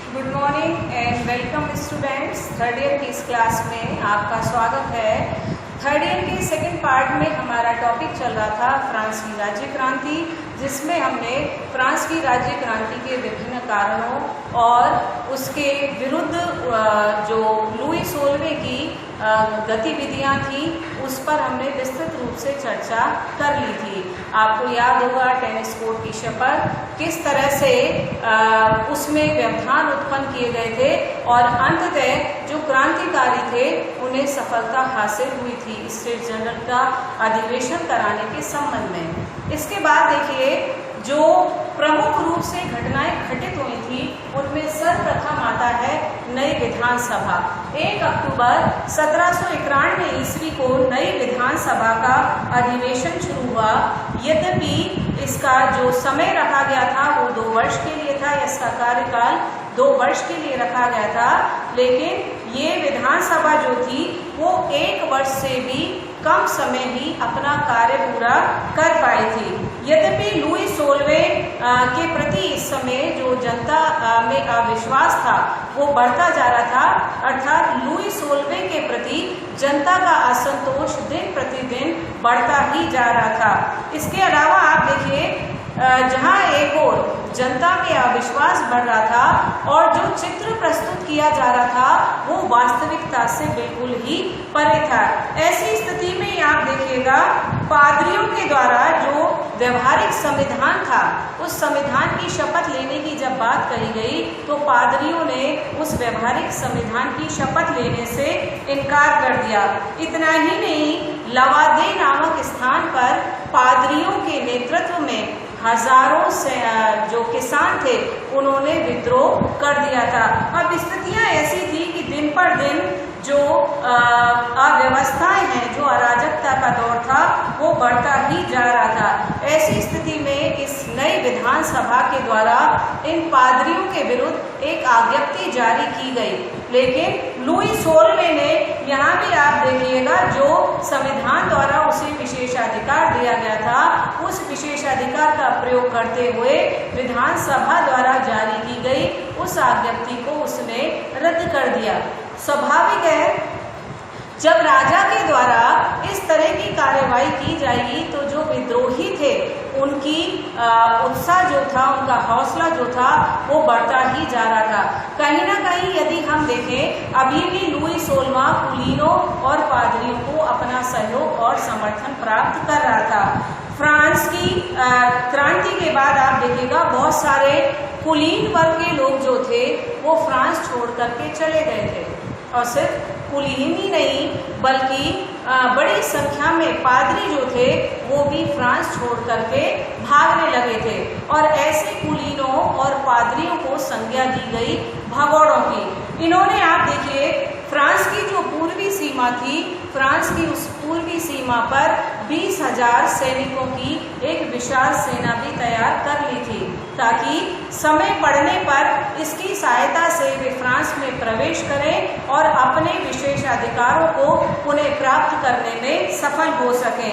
Good morning and welcome students. Third year की इस class में आपका स्वागत है। थर्ड ईयर के सेकंड पार्ट में हमारा टॉपिक चल रहा था फ्रांस की राज्य क्रांति, जिसमें हमने फ्रांस की राज्य क्रांति के विभिन्न कारणों और उसके विरुद्ध जो लुई 16वें की गतिविधियां थी उस पर हमने विस्तृत रूप से चर्चा कर ली थी। आपको याद होगा टेनिस कोर्ट की शपथ किस तरह से उसमें व्यवधान उत्पन्न किए गए थे और अंततः जो क्रांतिकारी थे उन्हें सफलता हासिल हुई थी स्टेट जनरल का अधिवेशन कराने के संबंध में। इसके बाद देखिए जो प्रमुख रूप से घटनाएं घटित हुई थी उनमें सर्वप्रथम आता है नई विधानसभा। 1 अक्टूबर 1791 ईस्वी को नई विधानसभा का अधिवेशन शुरू हुआ। यद्यपि इसका जो समय रखा गया था वो 2 वर्ष के लिए था, इसका कार्यकाल 2 वर्ष के लिए रखा गया था, लेकिन ये विधानसभा जो थी वो 1 वर्ष से भी कम समय ही अपना कार्य पूरा कर पाई थी। यद्यपि लुई 16वें के प्रति इस समय जो जनता में अविश्वास था वो बढ़ता जा रहा था, अर्थात लुई 16वें के प्रति जनता का असंतोष दिन प्रतिदिन बढ़ता ही जा रहा था। इसके अलावा आप देखिए जहां एक ओर जनता में अविश्वास बढ़ रहा था और जो चित्र प्रस्तुत किया जा रहा था वो वास्तविकता से बिल्कुल ही परे था। ऐसी स्थिति में आप देखिएगा पादरियों के द्वारा जो व्यवहारिक संविधान था उस संविधान की शपथ लेने की जब बात कही गई तो पादरियों ने उस व्यवहारिक संविधान की शपथ लेने से इनकार कर दिया। इतना ही नहीं, लवादे नामक स्थान पर पादरियों के नेतृत्व में हजारों से जो किसान थे उन्होंने विद्रोह कर दिया था। अब स्थितियां ऐसी थी कि दिन पर दिन जो अव्यवस्थाएं हैं, जो अराजकता का दौर था वो बढ़ता ही जा रहा था। ऐसी स्थिति में इस नई विधानसभा के द्वारा इन पादरियों के विरुद्ध एक आज्ञप्ति जारी की गई, लेकिन लुई 16वें ने यहाँ भी आप देखिएगा जो संविधान द्वारा उसे विशेषाधिकार दिया गया था उस विशेषाधिकार का प्रयोग करते हुए विधानसभा द्वारा जारी की गई उस आज्ञप्ति को उसने रद्द कर दिया। स्वाभाविक है जब राजा के द्वारा इस तरह की कार्यवाही की जाएगी तो जो विद्रोही थे उनकी उत्साह जो था, उनका हौसला जो था वो बढ़ता ही जा रहा था। कहीं ना कहीं यदि हम देखें अभी भी लुई 16वां कुलीनों और पादरियों को अपना सहयोग और समर्थन प्राप्त कर रहा था। फ्रांस की क्रांति के बाद आप देखिएगा बहुत सारे कुलीन वर्ग के लोग जो थे वो फ्रांस छोड़ करके चले गए थे और सिर्फ कुलीन ही नहीं बल्कि बड़ी संख्या में पादरी जो थे वो भी फ्रांस छोड़ करके भागने लगे थे और ऐसे कुलीनों और पादरियों को संज्ञा दी गई भगोड़ों की। इन्होंने आप देखिए फ्रांस की जो पूर्वी सीमा थी, फ्रांस की उस पूर्वी सीमा पर 20,000 सैनिकों की एक विशाल सेना भी तैयार कर ली थी ताकि समय पड़ने पर इसकी सहायता से वे फ्रांस में प्रवेश करें और अपने विशेषाधिकारों को पुनः प्राप्त करने में सफल हो सकें।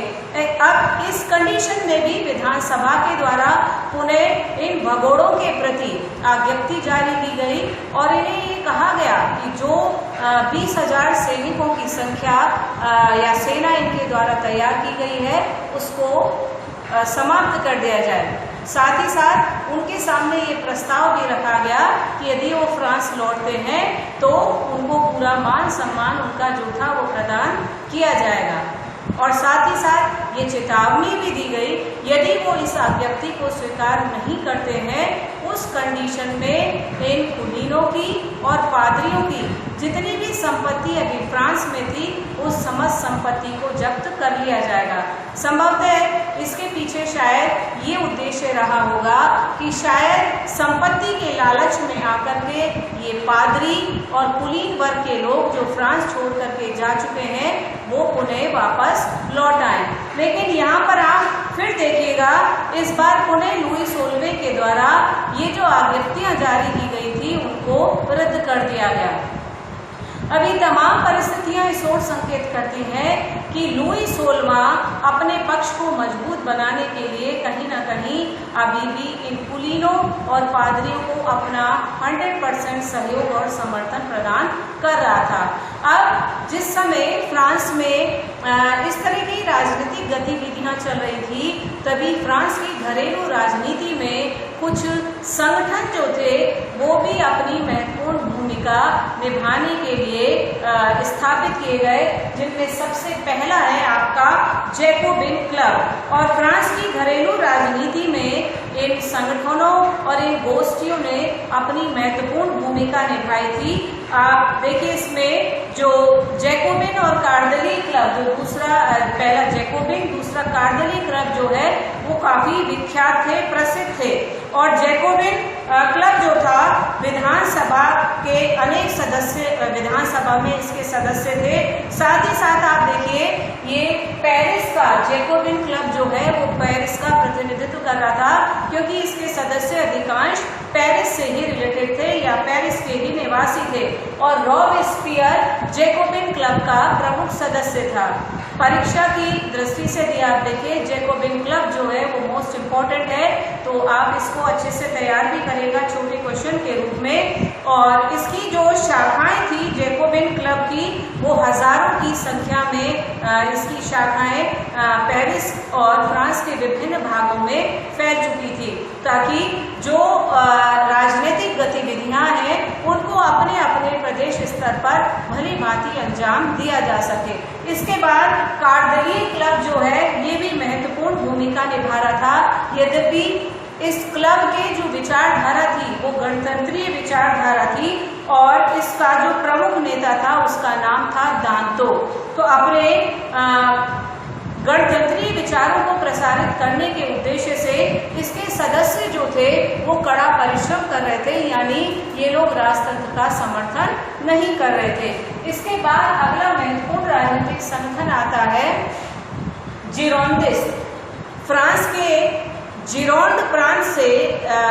अब इस कंडीशन में भी विधानसभा के द्वारा पुनः इन भगोड़ों के प्रति आज्ञप्ति जारी की गई और इन्हें ये कहा गया कि जो 20,000 सैनिकों की संख्या या सेना इनके द्वारा तैयार की गई है उसको समाप्त कर दिया जाए। साथ ही साथ उनके सामने ये प्रस्ताव भी रखा गया कि यदि वो फ्रांस लौटते हैं तो उनको पूरा मान सम्मान उनका जो था वो प्रदान किया जाएगा और साथ ही साथ ये चेतावनी भी दी गई यदि वो इस आज्ञप्ति को स्वीकार नहीं करते हैं उस कंडीशन में इन कुलीनों की और पादरियों की जितनी भी संपत्ति अभी फ्रांस में थी उस समस्त संपत्ति को जब्त कर लिया जाएगा। संभवतः इसके पीछे शायद ये उद्देश्य रहा होगा कि शायद संपत्ति के लालच में आकर के ये पादरी और कुलीन वर्ग के लोग जो फ्रांस छोड़ करके जा चुके हैं वो पुनः वापस लौट आए। लेकिन यहाँ पर आप फिर देखिएगा इस बार पुनः लुई 16वें के द्वारा ये जो आज्ञप्तियां जारी की गई थी उनको रद्द कर दिया गया। अभी तमाम परिस्थितियां इस ओर संकेत करती हैं कि लुई 16वां अपने पक्ष को मजबूत बनाने के लिए कहीं ना कहीं अभी भी इन कुलीनों और पादरियों को अपना 100% सहयोग और समर्थन प्रदान कर रहा था। अब जिस समय फ्रांस में इस तरह की राजनीतिक गतिविधियां चल रही थी, तभी फ्रांस की घरेलू राजनीति में कुछ संगठन जो थे वो भी अपनी महत्वपूर्ण भूमिका निभाने के लिए स्थापित किए गए, जिनमें सबसे पहला है आपका जैकोबिन क्लब। और फ्रांस की घरेलू राजनीति में इन संगठनों और इन गोष्ठियों ने अपनी महत्वपूर्ण भूमिका निभाई थी। आप देखिए इसमें जो जैकोबिन और कार्दली क्लब, जो दूसरा पहला जैकोबिन दूसरा कार्दली क्लब जो है वो काफी विख्यात थे, प्रसिद्ध थे। और जैकोबिन क्लब जो था विधानसभा के अनेक सदस्य विधानसभा में इसके सदस्य थे। साथ ही साथ आप देखिए ये पेरिस का जैकोबिन क्लब जो है वो पेरिस का प्रतिनिधित्व कर रहा था, क्योंकि इसके सदस्य अधिकांश पेरिस से ही रिलेटेड थे या पेरिस के ही निवासी थे। और रॉबेस्पियर जैकोबिन क्लब का प्रमुख सदस्य था। परीक्षा की दृष्टि से भी आप देखिए जैकोबिन क्लब जो है वो मोस्ट इम्पोर्टेंट है, तो आप इसको अच्छे से तैयार भी करेगा छोटे क्वेश्चन के रूप में। और इसकी जो शाखाएं थी जैकोबिन क्लब की वो हजारों की संख्या में इसकी शाखाएं पेरिस और फ्रांस के विभिन्न भागों में फैल चुकी थी, ताकि जो राजनीतिक गतिविधियां हैं उनको अपने अपने प्रदेश स्तर पर भली भांति अंजाम दिया जा सके। इसके बाद कार्दली क्लब जो है ये भी महत्वपूर्ण भूमिका निभा रहा था। यद्यपि इस क्लब के जो विचारधारा थी वो गणतंत्रीय विचारधारा थी और इसका जो प्रमुख नेता था उसका नाम था दांतो। तो अपने गणतंत्रीय विचारों को प्रसारित करने के उद्देश्य से इसके सदस्य जो थे वो कड़ा परिश्रम कर रहे थे, यानी ये लोग राजतंत्र का समर्थन नहीं कर रहे थे। इसके बाद अगला महत्वपूर्ण राजनीतिक संगठन आता है जिरोंडिस्ट। फ्रांस के जिरोंड प्रांत से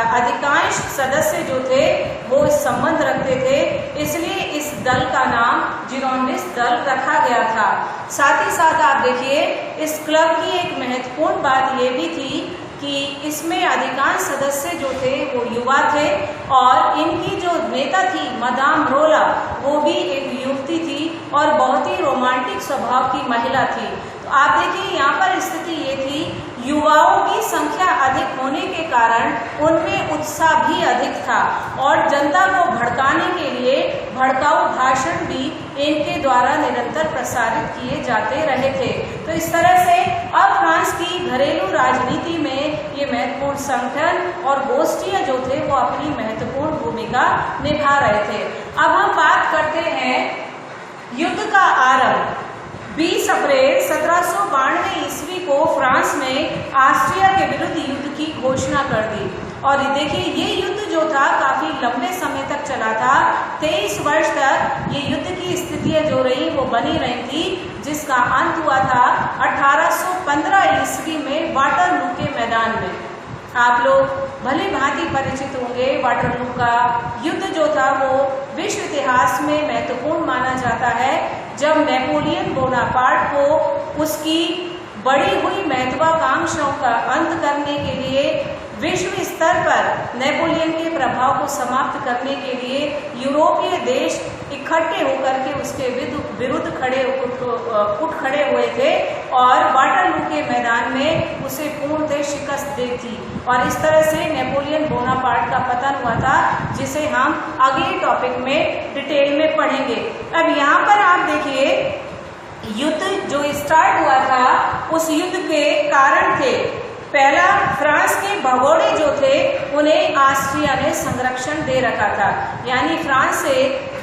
अधिकांश सदस्य जो थे वो संबंध रखते थे, इसलिए इस दल का नाम जिरोंडिस्ट दल रखा गया था। साथ ही साथ आप देखिए इस क्लब की एक महत्वपूर्ण बात ये भी थी कि इसमें अधिकांश सदस्य जो थे वो युवा थे और इनकी जो नेता थी मदाम रोला वो भी एक युवती थी और बहुत ही रोमांटिक स्वभाव की महिला थी। तो आप देखिए यहाँ पर स्थिति ये थी, युवाओं की संख्या अधिक होने के कारण उनमें उत्साह भी अधिक था और जनता को भड़काने के लिए भड़काऊ भाषण भी इनके द्वारा निरंतर प्रसारित किए जाते रहे थे। तो इस तरह से अब फ्रांस की घरेलू राजनीति में ये महत्वपूर्ण संगठन और गोष्ठियां जो थे वो अपनी महत्वपूर्ण भूमिका निभा रहे थे। अब हम बात करते हैं युद्ध का आरंभ। 20 अप्रैल 1792 ईस्वी को फ्रांस ने ऑस्ट्रिया के विरुद्ध युद्ध की घोषणा कर दी और देखिए ये युद्ध जो था काफी लंबे समय तक चला था। 23 वर्ष तक ये युद्ध की स्थितियां जो रही वो बनी रही थी, जिसका अंत हुआ था 1815 ईस्वी में वाटरलू के मैदान में। आप लोग भली भांति परिचित होंगे, वाटरलू का युद्ध जो था वो विश्व इतिहास में महत्वपूर्ण माना जाता है, जब नेपोलियन बोनापार्ट को उसकी बढ़ी हुई महत्वाकांक्षाओं का अंत करने के लिए विश्व स्तर पर नेपोलियन के प्रभाव को समाप्त करने के लिए यूरोपीय देश इकट्ठे होकर के उसके विरुद्ध उठ खड़े हुए थे और वाटरलू के मैदान में उसे पूर्णतः शिकस्त दी थी और इस तरह से नेपोलियन बोनापार्ट का पतन हुआ था, जिसे हम अगले टॉपिक में डिटेल में पढ़ेंगे। अब यहाँ पर आप देखिए युद्ध जो स्टार्ट हुआ था उस युद्ध के कारण थे, पहला फ्रांस के भगोड़े जो थे उन्हें ऑस्ट्रिया ने संरक्षण दे रखा था, यानी फ्रांस से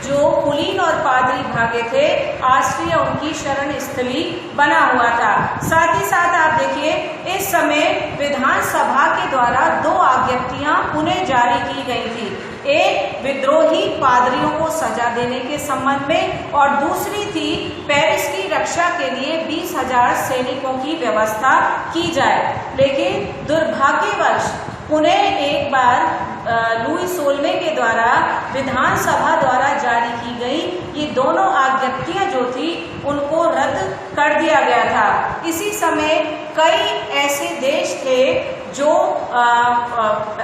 जो कुलीन और पादरी भागे थे ऑस्ट्रिया उनकी शरण स्थली बना हुआ था। साथ ही साथ आप देखिए इस समय विधानसभा के द्वारा 2 आज्ञप्तियां पुनः जारी की गई थी, एक विद्रोही पादरियों को सजा देने के संबंध में और दूसरी थी पेरिस की रक्षा के लिए 20,000 सैनिकों की व्यवस्था की जाए। लेकिन दुर्भाग्यवश पुनः एक बार लुई 16वें के द्वारा विधानसभा द्वारा जारी की गई, ये दोनों आज्ञप्तियां जो थी उनको रद्द कर दिया गया था। इसी समय कई ऐसे देश थे जो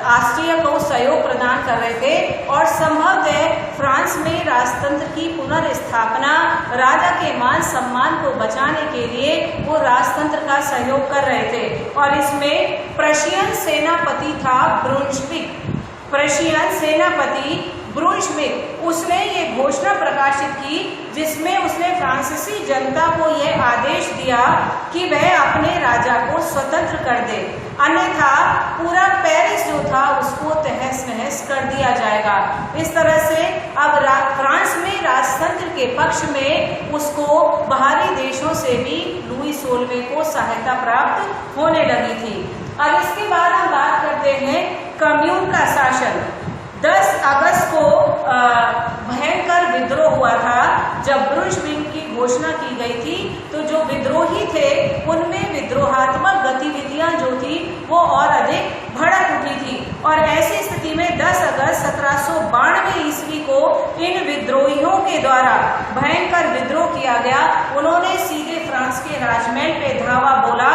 ऑस्ट्रिया को सहयोग प्रदान कर रहे थे और संभवतः फ्रांस में राजतंत्र की पुनर्स्थापना, राजा के मान सम्मान को बचाने के लिए वो राजतंत्र का सहयोग कर रहे थे। और इसमें प्रशियन सेनापति था ब्रुन्सविक। प्रशियन सेनापति ब्रुन्सविक, उसने ये घोषणा प्रकाशित की जिसमें उसने फ्रांसीसी जनता को यह आदेश दिया कि वह अपने राजा को स्वतंत्र कर दे, अन्यथा पूरा पेरिस जो था उसको तहस नहस कर दिया जाएगा। इस तरह से अब फ्रांस में राजतंत्र के पक्ष में उसको बाहरी देशों से भी लुई 16वें को सहायता प्राप्त होने लगी थी। अब इसके बाद हम बात करते हैं कम्यून का शासन। 10 अगस्त को भयंकर विद्रोह हुआ था जब ब्रुन्सविक की घोषणा की गई थी। तो जो विद्रोही थे उनमें विद्रोहात्मक गतिविधियां जो थी वो और अधिक भड़क उठी थी और ऐसी स्थिति में 10 अगस्त 1792 ईस्वी को इन विद्रोहियों के द्वारा भयंकर विद्रोह किया गया। उन्होंने सीधे फ्रांस के राजमहल पे धावा बोला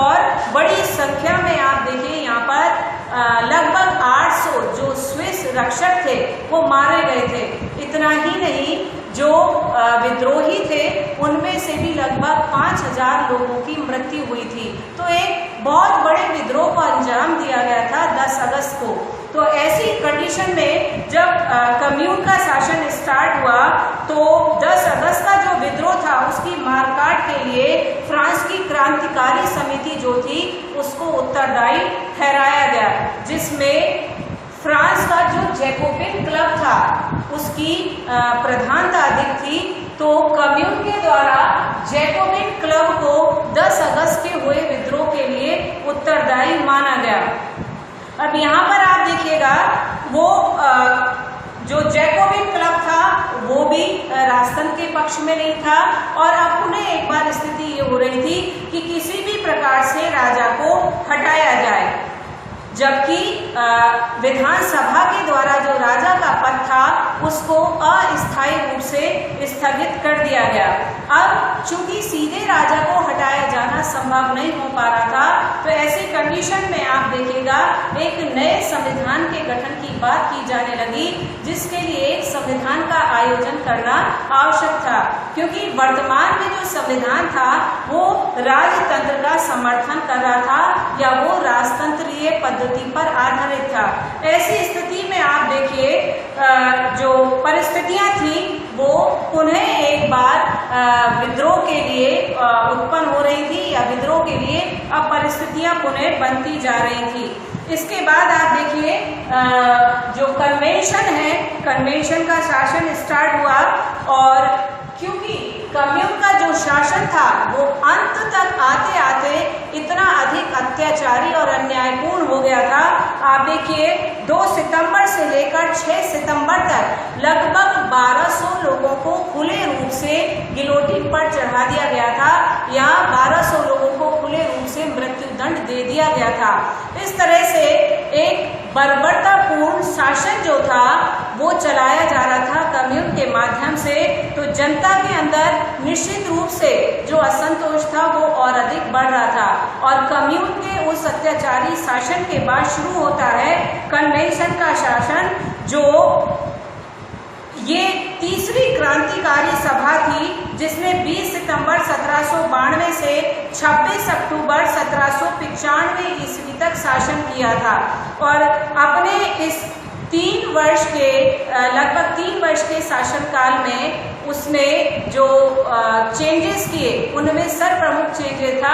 और बड़ी संख्या में आप देखिए यहाँ पर लगभग 800 जो स्विस रक्षक थे वो मारे गए थे। इतना ही नहीं, जो विद्रोही थे उनमें से भी लगभग 5000 लोगों की मृत्यु हुई थी। तो एक बहुत बड़े विद्रोह को अंजाम दिया गया था 10 अगस्त को। तो ऐसी कंडीशन में जब कम्यून का शासन स्टार्ट हुआ तो 10 अगस्त का जो विद्रोह था उसकी मारकाट के लिए फ्रांस की क्रांतिकारी समिति जो थी उसको उत्तरदायी ठहराया गया, जिसमें फ्रांस का जो जैकोबिन क्लब था उसकी प्रधानता अधिक थी। तो कम्यून के द्वारा जैकोबिन क्लब को 10 अगस्त के हुए विद्रोह के लिए उत्तरदायी माना गया। अब यहाँ पर आप देखिएगा वो जो जैकोबिन क्लब था वो भी राजतंत्र के पक्ष में नहीं था और अब उन्हें एक बार स्थिति ये हो रही थी कि किसी भी प्रकार से राजा को हटाया जाए, जबकि विधानसभा के द्वारा जो राजा का पद था उसको अस्थायी रूप से स्थगित कर दिया गया। अब चूंकि सीधे राजा को हटाया जाना संभव नहीं हो पा रहा था तो ऐसी कंडीशन में आप देखिएगा एक नए संविधान के गठन की बात की जाने लगी, जिसके लिए एक संविधान का आयोजन करना आवश्यक था, क्योंकि वर्तमान में जो संविधान था वो राजतंत्र का समर्थन कर रहा था या वो राजतंत्रीय पद्धति पर आधारित था। ऐसी स्थिति में आप देखिए जो परिस्थितियां थी वो पुनः एक बार विद्रोह के लिए उत्पन्न हो रही थी या विद्रोह के लिए अब परिस्थितियां पुनः बनती जा रही थी। इसके बाद आप देखिए जो कन्वेंशन है, कन्वेंशन का शासन स्टार्ट हुआ और क्योंकि कम्यून का जो शासन था वो अंत तक आते आते इतना अधिक अत्याचारी और अन्यायपूर्ण हो गया था। आप देखिए 2 सितंबर से लेकर 6 सितंबर तक लगभग 1200 लोगों को खुले रूप से गिलोटिन पर चढ़ा दिया गया था या 1200 लोगों को खुले रूप से मृत्युदंड दे दिया गया था। इस तरह से एक बर्बरतापूर्ण शासन जो था वो चलाया जा रहा था कम्यून के माध्यम से। तो जनता के अंदर निश्चित रूप से जो असंतोष था वो और अधिक बढ़ रहा था और कम्यून के उस अत्याचारी शासन के बाद शुरू होता है कन्वेंशन का शासन, जो ये तीसरी क्रांतिकारी सभा थी जिसने 20 सितंबर 1792 से 26 अक्टूबर 1795 ईस्वी तक शासन किया था और अपने इस 3 वर्ष के लगभग 3 वर्ष के शासनकाल में उसने जो चेंजेस किए उनमें सर्वप्रमुख चेंजेस था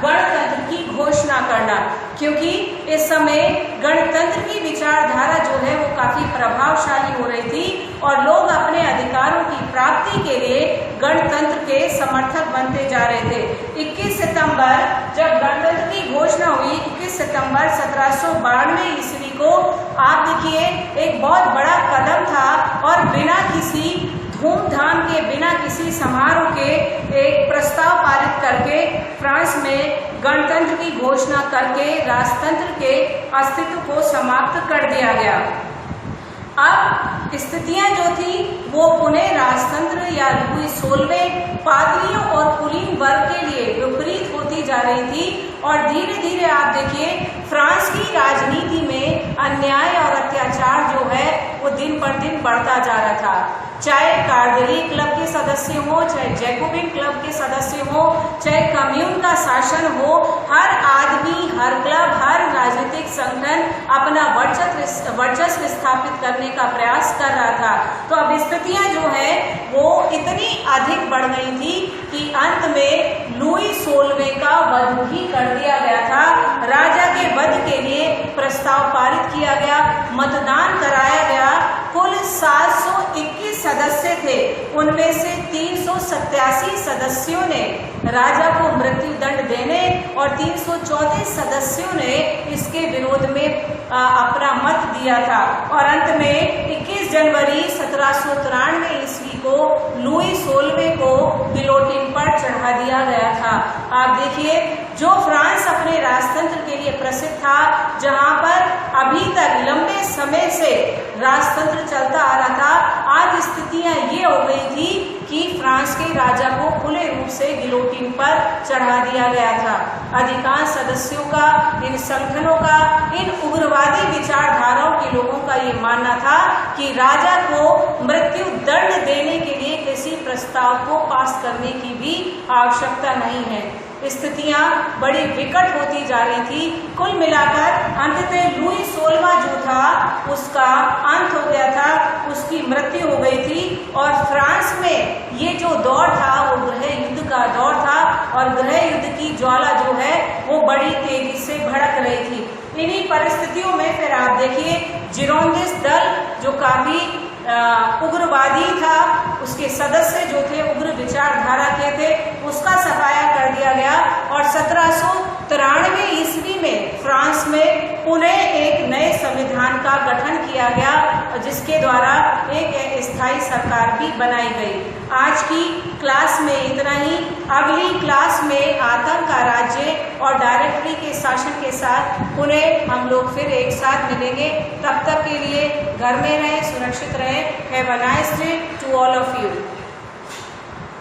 गणतंत्र की घोषणा करना, क्योंकि इस समय गणतंत्र की विचारधारा जो है वो काफी प्रभावशाली हो रही थी और लोग अपने अधिकारों की प्राप्ति के लिए गणतंत्र के समर्थक बनते जा रहे थे। 21 सितंबर जब गणतंत्र की घोषणा हुई, 21 सितंबर 1792 ईस्वी को, आप देखिए एक बहुत बड़ा कदम था और बिना किसी धूमधाम के, बिना किसी समारोह के एक प्रस्ताव पारित करके फ्रांस में गणतंत्र की घोषणा करके राजतंत्र के अस्तित्व को समाप्त कर दिया गया। अब स्थितियां जो थी वो पुनः राजतंत्र या लुई 16वें पादरियों और कुलीन वर्ग के लिए विपरीत होती जा रही थी। और धीरे धीरे आप देखिए फ्रांस की राजनीति में अन्याय और अत्याचार जो है वो दिन पर दिन बढ़ता जा रहा था। चाहे कार्डली क्लब के सदस्य हो, चाहे जैकोबिन क्लब के सदस्य हो, चाहे कम्यून का शासन हो, हर आदमी, हर क्लब, हर राजनीतिक संगठन अपना वर्चस्व स्थापित करने का प्रयास कर रहा था। तो अब स्थितियां जो है वो इतनी अधिक बढ़ गई थी कि अंत में लुई 16वें का वध भी कर दिया गया था। राजा के वध के लिए प्रस्ताव पारित किया गया, मतदान कराया गया। कुल 721 सदस्य थे, उनमें से 387 सदस्यों ने राजा को मृत्यु दंड देने और 334 सदस्यों ने इसके विरोध में अपना मत दिया था। और अंत में 21 जनवरी 1793 ईस्वी को लुई 16वें को गिलोटिन पर चढ़ा दिया गया था। आप देखिए जो फ्रांस अपने राजतंत्र के लिए प्रसिद्ध था, जहां पर अभी तक लंबे समय से राजतंत्र चलता आ रहा था, आज स्थितियां ये हो गई थी कि फ्रांस के राजा को खुले रूप से गिलोटिन पर चढ़ा दिया गया था। अधिकांश सदस्यों का, इन संगठनों का, इन उग्रवादी विचारधाराओं के लोगों का ये मानना था कि राजा को मृत्यु दंड देने के लिए किसी प्रस्ताव को पास करने की भी आवश्यकता नहीं है। स्थितियां बड़ी विकट होती जा रही थी। कुल मिलाकर अंततः लुई 16वां जो था उसका अंत हो गया था, उसकी मृत्यु हो गई थी। और फ्रांस में ये जो दौर था वो गृह युद्ध का दौर था और गृह युद्ध की ज्वाला जो है वो बड़ी तेजी से भड़क रही थी। इन्हीं परिस्थितियों में फिर आप देखिए जिरोंदिस दल जो काफी उग्रवादी था, उसके सदस्य जो थे उग्र विचारधारा के थे, उसका सफाया कर दिया गया। और 1793 ईस्वी में फ्रांस में पुनः एक नए संविधान का गठन किया गया, जिसके द्वारा एक स्थायी सरकार भी बनाई गई। आज की क्लास में इतना ही। अगली क्लास में आतंक का राज्य और डायरेक्टरी के शासन के साथ पुनः हम लोग फिर एक साथ मिलेंगे। तब तक के लिए घर में रहें, सुरक्षित रहें। Have a nice day to all of you.